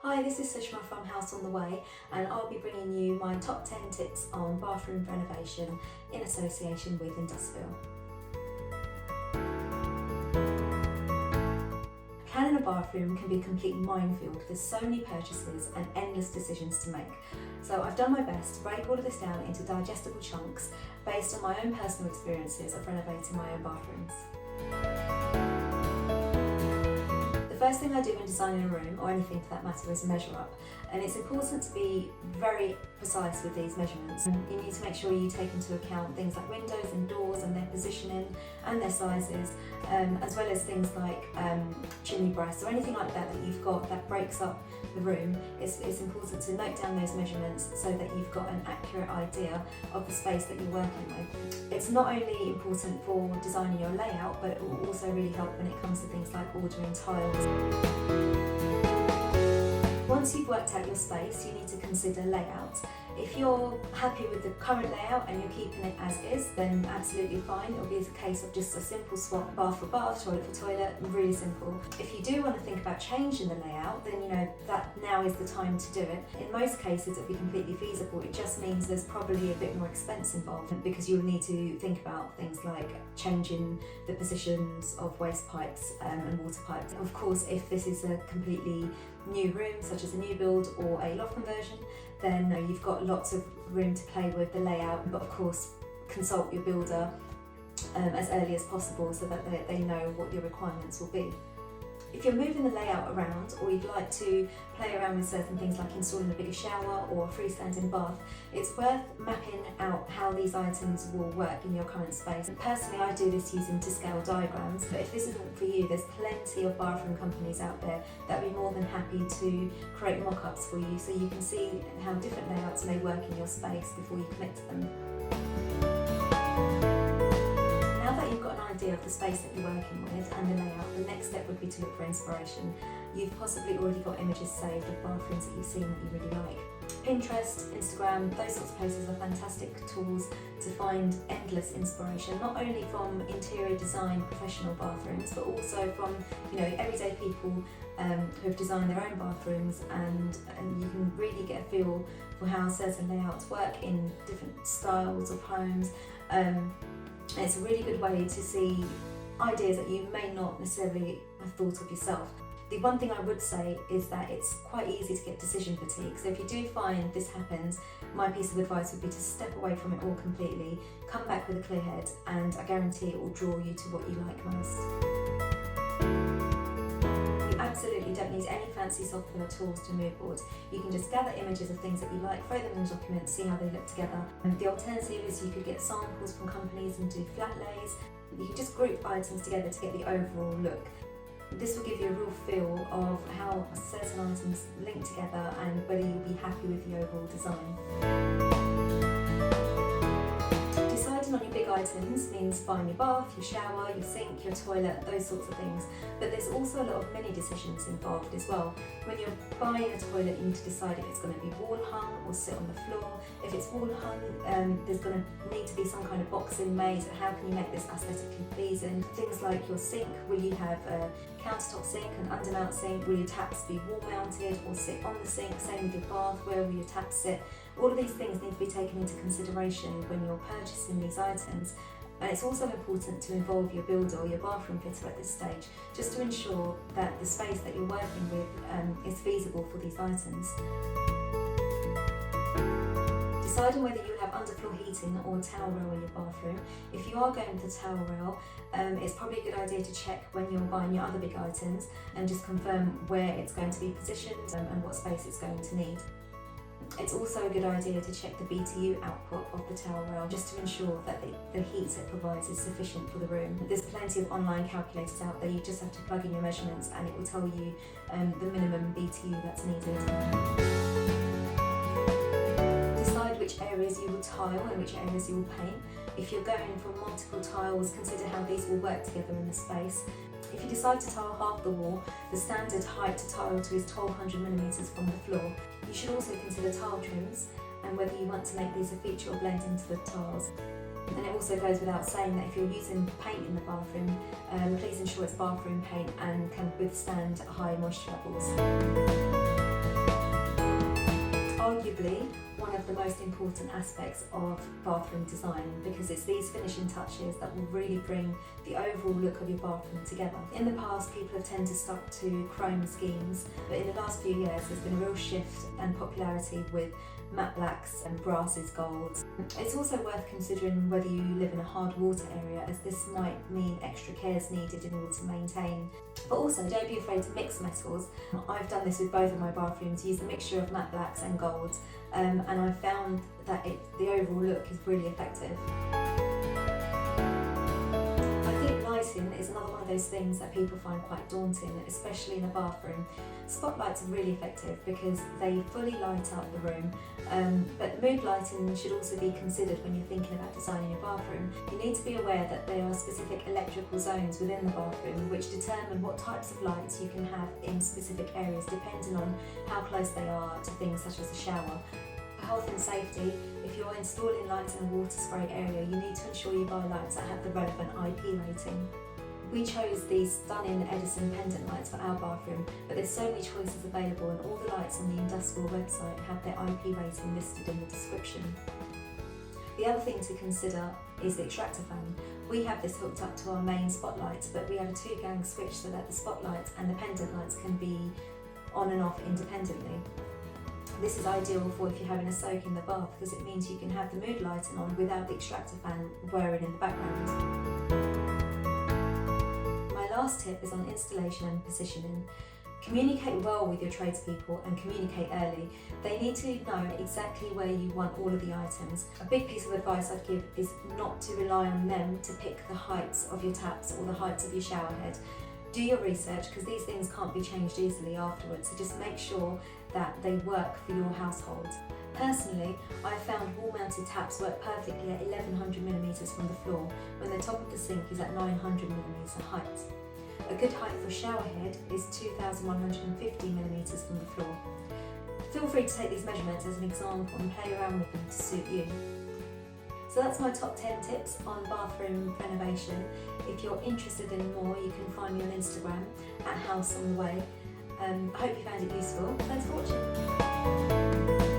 Hi, this is Sushma from House on the Way, and I'll be bringing you my top 10 tips on bathroom renovation in association with Industville. Planning a bathroom can be a complete minefield. There's so many purchases and endless decisions to make. So I've done my best to break all of this down into digestible chunks based on my own personal experiences of renovating my own bathrooms. The first thing I do when designing a room, or anything for that matter, is measure up. And it's important to be very precise with these measurements. You need to make sure you take into account things like windows and doors and their positioning and their sizes, as well as things like chimney breasts or anything like that that you've got that breaks up the room. It's important to note down those measurements so that you've got an accurate idea of the space that you're working with. It's not only important for designing your layout, but it will also really help when it comes to things like ordering tiles. Once you've worked out your space, you need to consider layout. If you're happy with the current layout and you're keeping it as is, then absolutely fine. It'll be a case of just a simple swap, bath for bath, toilet for toilet, really simple. If you do want to think about changing the layout, then you know that now is the time to do it. In most cases it'll be completely feasible. It just means there's probably a bit more expense involved because you'll need to think about things like changing the positions of waste pipes and water pipes. Of course, if this is a completely new room, such as a new build or a loft conversion, then you've got lots of room to play with the layout, but of course consult your builder as early as possible so that they know what your requirements will be. If you're moving the layout around, or you'd like to play around with certain things like installing a bigger shower or a freestanding bath, it's worth mapping out how these items will work in your current space. And personally, I do this using to scale diagrams, but if this isn't for you, there's plenty of bathroom companies out there that would be more than happy to create mock-ups for you so you can see how different layouts may work in your space before you commit to them. Now that you've got an idea of the space that you're working with and the layout, the next step would be to look for inspiration. You've possibly already got images saved of bathrooms that you've seen that you really like. Pinterest, Instagram, those sorts of places are fantastic tools to find endless inspiration, not only from interior design professional bathrooms, but also from everyday people who have designed their own bathrooms, and you can really get a feel for how certain layouts work in different styles of homes. It's a really good way to see ideas that you may not necessarily have thought of yourself. The one thing I would say is that it's quite easy to get decision fatigue, so if you do find this happens, my piece of advice would be to step away from it all completely, come back with a clear head, and I guarantee it will draw you to what you like most. You absolutely don't need any fancy software or tools to mood board. You can just gather images of things that you like, throw them in a document, see how they look together. And the alternative is you could get samples from companies and do flat lays. You can just group items together to get the overall look. This will give you a real feel of how certain items link together and whether you'll be happy with the overall design. Deciding on your big items means buying your bath, your shower, your sink, your toilet, those sorts of things. But there's also a lot of mini decisions involved as well. When you're buying a toilet, you need to decide if it's going to be wall hung or sit on the floor. If it's wall hung, there's going to need to be some kind of boxing made. How can you make this aesthetically pleasing? Things like your sink, will you have a countertop sink, an undermount sink? Will your taps be wall mounted or sit on the sink? Same with your bath, where will your taps sit? All of these things need to be taken into consideration when you're purchasing these items. And it's also important to involve your builder or your bathroom fitter at this stage, just to ensure that the space that you're working with is feasible for these items. Deciding whether you have underfloor heating or a towel rail in your bathroom. If you are going with a towel rail, it's probably a good idea to check when you're buying your other big items and just confirm where it's going to be positioned and what space it's going to need. It's also a good idea to check the BTU output of the towel rail just to ensure that the heat it provides is sufficient for the room. There's plenty of online calculators out there. You just have to plug in your measurements and it will tell you the minimum BTU that's needed. Decide which areas you will tile and which areas you will paint. If you're going for multiple tiles, consider how these will work together in the space. If you decide to tile half the wall, the standard height to tile to is 1200mm from the floor. You should also consider tile trims and whether you want to make these a feature or blend into the tiles. And it also goes without saying that if you're using paint in the bathroom, please ensure it's bathroom paint and can withstand high moisture levels. arguably one of the most important aspects of bathroom design, because it's these finishing touches that will really bring the overall look of your bathroom together. In the past, people have tended to stuck to chrome schemes, but in the last few years there's been a real shift and popularity with matte blacks and brasses, golds. It's also worth considering whether you live in a hard water area, as this might mean extra care is needed in order to maintain. But also, don't be afraid to mix metals. I've done this with both of my bathrooms, used a mixture of matte blacks and golds, and I found that the overall look is really effective. Lighting is another one of those things that people find quite daunting, especially in a bathroom. Spotlights are really effective because they fully light up the room, but mood lighting should also be considered when you're thinking about designing your bathroom. You need to be aware that there are specific electrical zones within the bathroom which determine what types of lights you can have in specific areas depending on how close they are to things such as a shower. For health and safety, if you're installing lights in a water spray area, you need to ensure you buy lights that have the relevant IP rating. We chose these stunning Edison pendant lights for our bathroom, but there's so many choices available, and all the lights on the Industville website have their IP rating listed in the description. The other thing to consider is the extractor fan. We have this hooked up to our main spotlights, but we have a 2-gang switch so that the spotlights and the pendant lights can be on and off independently. This is ideal for if you're having a soak in the bath, because it means you can have the mood lighting on without the extractor fan whirring in the background. My last tip is on installation and positioning. Communicate well with your tradespeople and communicate early. They need to know exactly where you want all of the items. A big piece of advice I'd give is not to rely on them to pick the heights of your taps or the heights of your shower head. Do your research, because these things can't be changed easily afterwards, so just make sure that they work for your household. Personally, I've found wall-mounted taps work perfectly at 1100mm from the floor, when the top of the sink is at 900mm height. A good height for a shower head is 2150mm from the floor. Feel free to take these measurements as an example and play around with them to suit you. So that's my top 10 tips on bathroom renovation. If you're interested in more, you can find me on Instagram at House on the Way. I hope you found it useful. Thanks for watching.